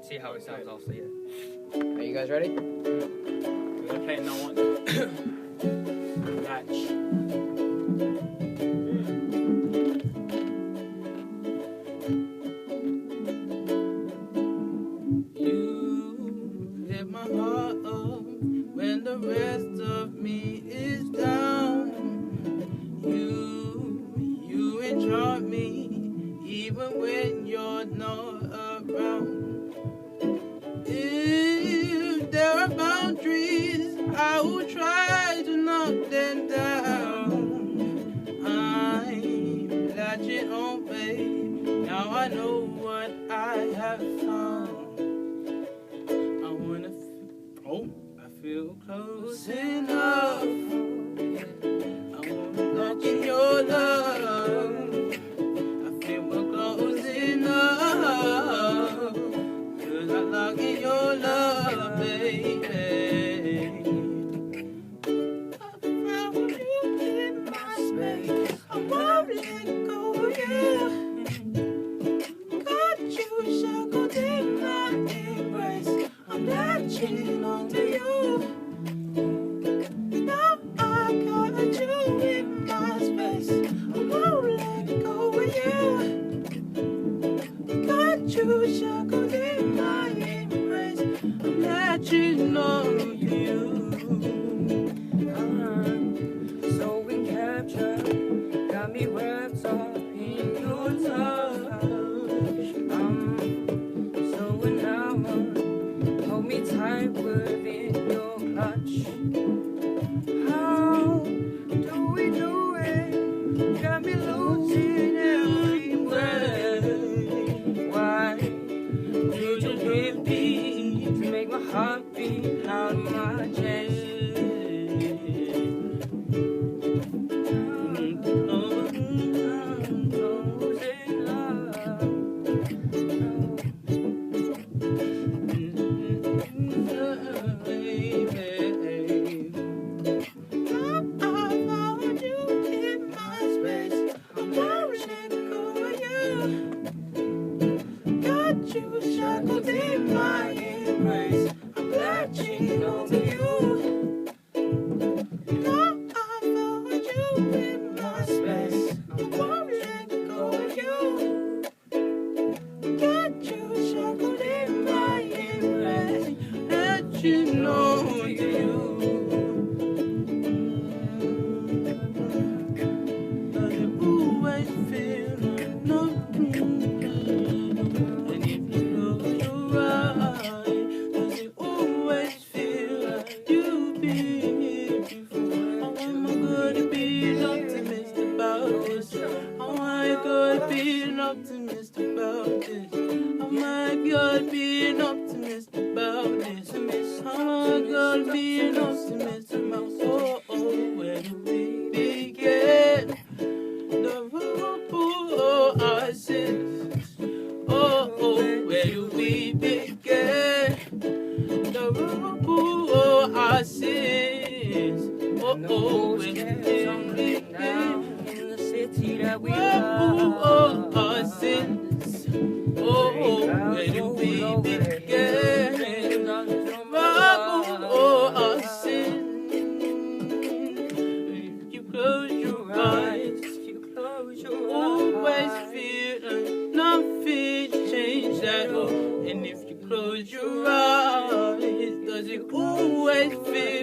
see how it sounds also, yeah. Are you guys ready? We're gonna play No One. Latch. You hit my heart up when the rest of me is down. You enjoy me even when you're not around. If there are boundaries, I will try to knock them down. I'm latching on, babe. Now I know what I have found. I feel close enough. I wanna lock in your love. I feel we're close enough. 'Cause I lock in your love, baby. I found you in my space. I won't let go of you. Got you shackled in my embrace. I'm latching onto you. Now I got you in my space. I won't let go of you. Got you shackled in my embrace. I'm latching onto you. So encaptured, got me wrapped up in your touch. So enamored, hold me tight within your clutch. How do we do it? Got me losing every way. Why did you hit me to make my heart beat out of my chest? You shackled in my embrace. I'm latching onto you. Now I found you in my space. I won't let go of you. Got you shackled in my embrace. Latching onto you. Does it always feel like nothing? Optimist about this. Oh my God, be an optimist about this. Oh my God, be an optimist about. Oh, where do we begin? The road our sins. Oh, where do we begin? The road our sins. Oh, where do we begin? In the city that we love. Our sins. Oh, where do we begin? Our sins. If you close your eyes, always feel like nothing changed at all. And if you close your eyes, does it always feel